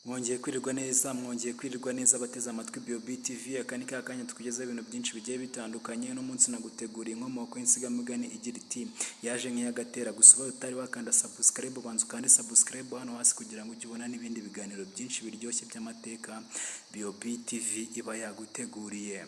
mwongeye kwirirwa neza abateze amatwi BOB TV. Aka ni ka kanya tukugezaho ibintu byinshi bigiye bitandukanye. No munsi naguteguriye inkomoko y'insigamugani igira iti yaje nk'iyagatera. Gusa ubaye utari wakanda subscribe, banza ukande subscribe hano hasi kugira ngo ujye ubona n'ibindi biganiro byinshi biryoshye by'amateka BOB TV iba yaguteguriye.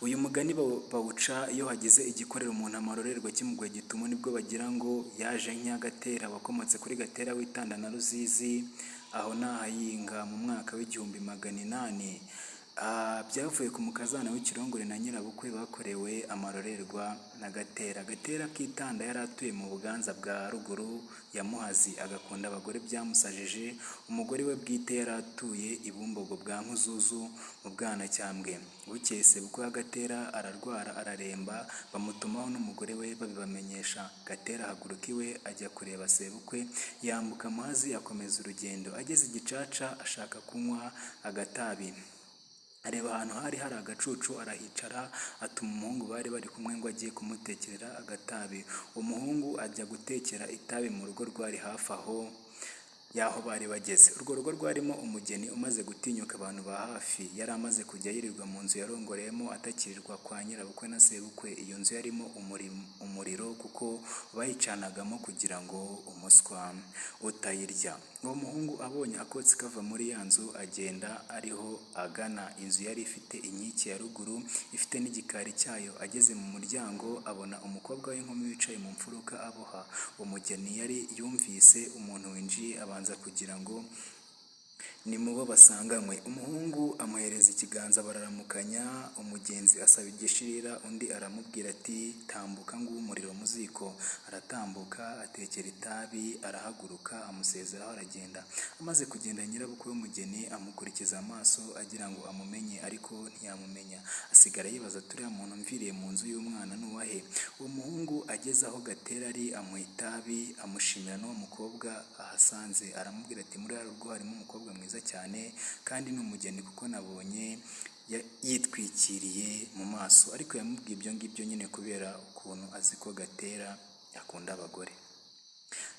Uyu mugani bawuca iyo hagize igikorera umuntu amarorerwa kimugoye gitumo, nibwo bagira ngo yaje nk'iyagatera. Wakomotse kuri Gatera w'Itanda na Ruzizi, aho nahayinga mu mwaka w'800. Byavuye ku mukazana w'Ikirongore na nyirabukwe bakorewe amarorerwa na Gatera. Gatera k'Itanda yari atuye mu Buganza bwa ruguru ya Muhazi, agakunda abagore byamusajije. Umugore we bwite yari atuye i Bumbogo bwa Nkuzuzu mu Bwanacyambwe. Bukeye sebukwe wa Gatera ararwara araremba, bamutumaho n'umugore we babibamenyesha. Gatera ahaguruka iwe ajya kureba sebukwe, yambuka Muhazi akomeza urugendo. Ageze i Gicaca ashaka kunywa agatabi, areba ahantu hari agacucu arahicara, atuma umuhungu bari bari kumwe ngo agiye kumutekerera agatabi. Umuhungu ajya gutekera itabi mu rugo rwari hafi aho yaho bari bageze. Urwo rugo rwarimo umugeni umaze gutinyuka abantu ba hafi, yari amaze kujya yirirwa mu nzu yarongoreyemo atakirirwa kwa nyirabukwe na sebukwe. Iyo nzu yarimo umuriro kuko bayicanagamo kugira ngo umuswa utayirya. Uwo muhungu abonye akotsi kava muri ya nzu agenda ariho agana. Inzu yari ifite inkike ya ruguru, ifite n'igikari cyayo. Ageze mu muryango abona umukobwa w'inkumi wicaye mu mfuruka aboha. Uwo mugeni yari yumvise umuntu winjiye, abanza kugira ngo ni mubo basanganywe. Umuhungu amuhereza ikiganza bararamukanya. Umugenzi asaba igishirira, undi aramubwira ati tambuka nguwo umuriro mu ziko. Aratambuka atekera itabi, arahaguruka amusezeraho aragenda. Amaze kugenda nyirabukwe w'umugeni amukurikiza amaso agira ngo amumenye, ariko ntiyamumenya. Asigara yibaza turiya muntu mviriye mu nzu y'umwana n'uwahe. Uwo muhungu ageze aho Gatera ari amuha itabi, amushimira n'uwo mukobwa ahasanze. Aramubwira ati muri rugo harimo umukobwa mwiza cyane, kandi ni umugeni kuko nabonye yitwikiriye mu maso. Ariko yamubwiye ibyo ngibyo nyine kubera ukuntu azi ko Gatera akunda abagore.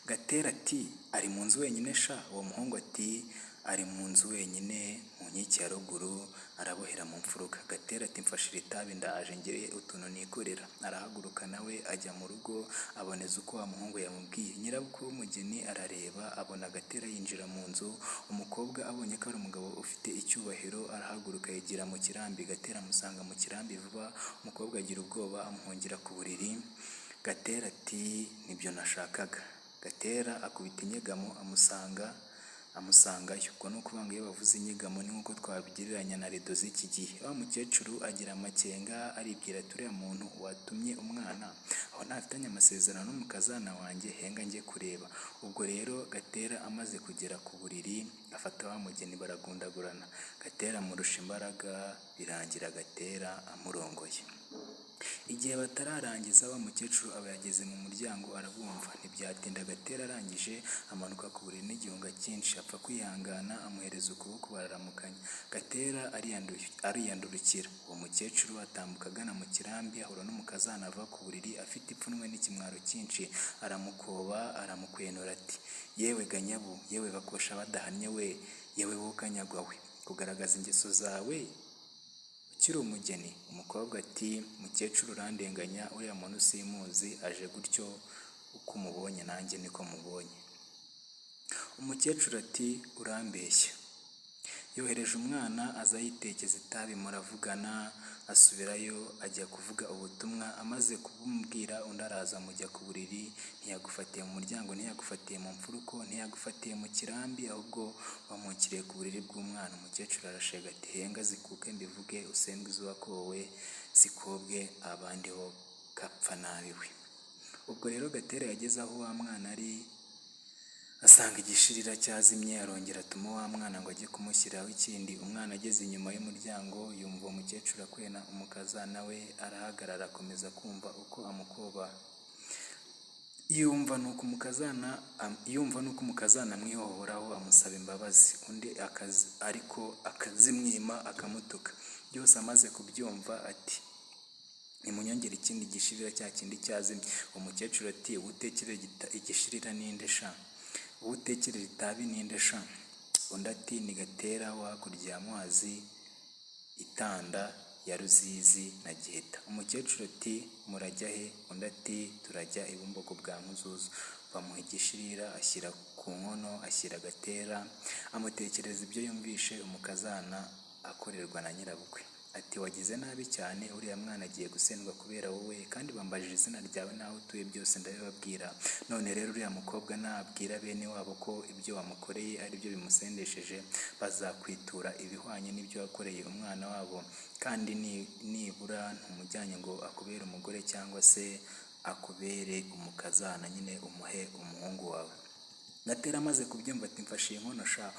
Gatera ati ari mu nzu wenyine sha? Uwo muhungu ati ari mu nzu wenyine mu nkike ya ruguru arabohera mu mfuruka. Gatera ati mfashira itabi ndaje ngire utuntu nikorera. Arahaguruka nawe ajya mu rugo, aboneza uko wa muhungu yamubwiye. Nyirabukwe w'umugeni arareba abona Gatera yinjira mu nzu. Umukobwa abonye ko ari umugabo ufite icyubahiro arahaguruka yigira mu kirambi. Gatera amusanga mu kirambi vuba. Umukobwa agira ubwoba amuhungira ku buriri. Gatera ati nibyo nashakaga. Gatera akubita inyegamo amusangayo. Ubwo ni ukuvuga ngo iyo bavuze inyegamo ni nk'uko twabigereranya na rido z'iki gihe. Wa mukecuru agira amakenga, aribwira ati uriya muntu watumye umwana aho ntafitanye amasezerano n'umukazana wanjye, henga njye kureba. Ubwo rero Gatera amaze kugera ku buriri afata wa mugeni baragundagurana. Gatera amurusha imbaraga, birangira Gatera amurongoye. Igihe batararangiza wa mukecuru aba yageze mu muryango arabumva. Ntibyatinda Gatera arangije amanuka ku buriri n'igihunga cyinshi, apfa kwihangana amuhereza ukuboko bararamukanya. Gatera ariyandurukira. Uwo mukecuru atambuka agana mu kirambi, ahura n'umukazana ava ku buriri afite ipfunwe n'ikimwaro cyinshi. Aramukoba aramukwenura ati yewe ganyabu, yewe bakosha badahannye we, yewe wowe kanyagwa we, kugaragaza ingeso zawe ukiri umugeni. Umukobwa ati mukecuru urandenganya, uriya muntu simuzi, aje gutyo uko umubonye nanjye niko mubonye. Umukecuru ati urambeshya. Yohereje umwana aza yitekeza itabi, muravugana. Asubirayo ajya kuvuga ubutumwa. Amaze kubumubwira undi araza amujya ku buriri. Ntiyagufatiye mu muryango, ntiyagufatiye mu mfuruko, ntiyagufatiye mu kirambi, ahubwo wamukiriye ku buriri bw'umwana. Umukecuru arashega ati henga zikuke mbivuge, usendwe izubakowe zikobwe abandi ho gapfa nabi we. Ubwo rero Gatera yageze aho wa mwana ari, asanga igishirira cyazimye. Arongera atuma wa mwana ngo ajye kumushyiraho ikindi. Umwana ageze inyuma y'umuryango yumva uwo mukecuru akwena umukazana we. Arahagarara akomeza kumva uko amukoba. Yumva nuko umukazana amwihohoraho amusaba imbabazi. Undi ariko akazimwima akamutuka. Byose amaze kubyumva ati nimunyongere ikindi gishirira cya kindi cyazimye. Umukecuru ati utekereza igishirira ninde sha? Utekereza itabi ninde sha? undi ati ni Gatera wo hakurya ya Muhazi, Itanda ya Ruzizi na Giheta. Umukecuru ati murajya he? Undi ati turajya i Bumbogo bwa Nkuzuzu. Bamuha igishirira ashyira ku nkono, ashyira Gatera, amutekereza ibyo yumvishe umukazana akorerwa na nyirabukwe. Ati wagize nabi cyane, uriya mwana agiye gusendwa kubera wowe, kandi bambajije izina ryawe n'aho utuye byose ndabibabwira. None rero uriya mukobwa nabwira bene wabo ko ibyo wamukoreye ari byo bimusendesheje, bazakwitura ibihwanye n'ibyo wakoreye umwana wabo, kandi nibura ntumujyanye ngo akubere umugore cyangwa se akubere umukazana, nyine umuhe umuhungu wawe. Gatera amaze kubyumva ati mfashe inkono sha.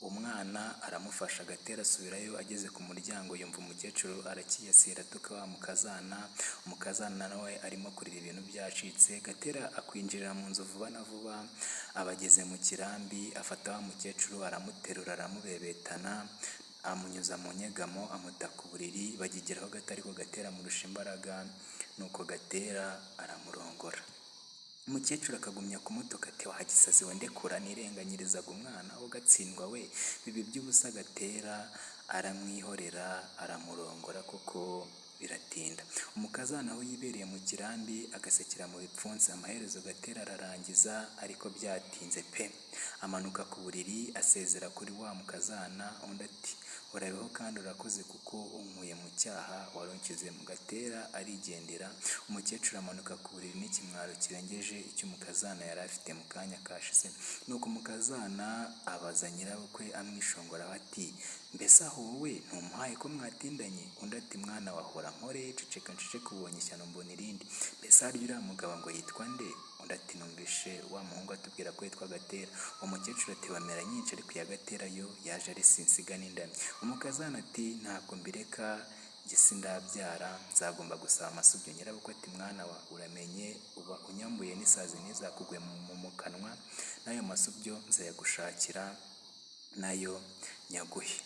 Umwana aramufasha, Gatera asubirayo. Ageze ku muryango yumva umukecuru arakiyasira atuka wa mukazana. Umukazana nawe arimo kurira ibintu byacitse. Gatera akwinjirira mu nzu vuba na vuba, abageze mu kirambi, afata wa mukecuru aramuterura aramubebetana, amunyuza mu nyegamo, amuta ku buriri. Bagigeraho Gatera ariko Gatera amurusha imbaraga, nuko Gatera aramurongora. Umukecuru akagumya kumutuka ati wagisazi we, ndekura nirenganyirizaga umwana wo gatsindwa we. Bibi by'ubusa Gatera aramwihorera aramurongora kuko biratinda. Umukazana we yibereye mu kirambi agasekera mu bipfunsi. Amaherezo Gatera ararangiza, ariko byatinze pe. Amanuka ku buriri asezera kuri wa mukazana. Undi ati urabeho kandi urakoze kuko unkuye mu cyaha wari unshyize mu. Gatera arigendera. Umukecuru amanuka ku buriri n'ikimwaro kirengeje icyo umukazana yari afite mu kanya kashize. Nuko umukazana abaza nyirabukwe amwishongora ati mbese aho wowe ntumuhaye ko mwatindanye? Undi ati mwana wahora nkore ceceka nceceka, ubonye ishyano mbona irindi. Mbese harya uriya mugabo ngo yitwa nde? Undi ati numvishe wa muhungu atubwira ko yitwa Gatera. Umukecuru ati bamera nyinshi, ariko iya Gatera yo yaje ari sinsiga n'indamyi. Umukazana ati ntabwo mbireka, njye sindabyara, nzagomba gusaba amasubyo. Nyirabukwe ati mwana wa uramenye, uba unyambuye n'isazi ntizakugwe mu kanwa, n'ayo masubyo nzayagushakira nayo nyaguhe.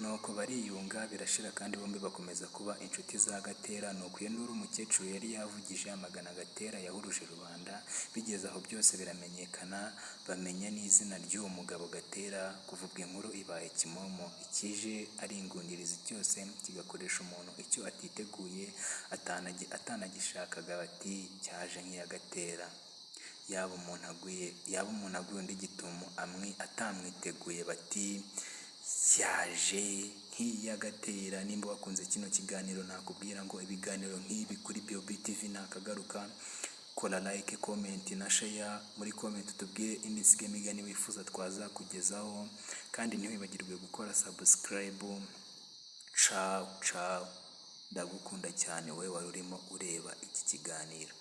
Nuko bariyunga birashira, kandi bombi bakomeza kuba inshuti za Gatera. Nuko iyo nduru umukecuru yari yavugije amagana Gatera yahuruje rubanda. Bigeze aho byose biramenyekana, bamenya n'izina ry'uwo mugabo Gatera. Kuvubwa inkuru ibaye kimomo, ikije ari ingundirizi cyose kigakoresha umuntu icyo atiteguye atanagishakaga. Bati cyaje nk'iya Gatera. Yaba umuntu aguye undi gitumo atamwiteguye, bati yaje nk'iya Gatera. Nimba wakunze kino kiganiro, nakubwira ngo ibiganiro nk'ibi kuri BOB TV nakagaruka. Kora like, comment na share. Muri comment utubwire insigamigani wifuza twazakugezaho, kandi ntiwibagirwe gukora subscribe. Ciao ciao, ndagukunda cyane wowe wari urimo ureba iki kiganiro.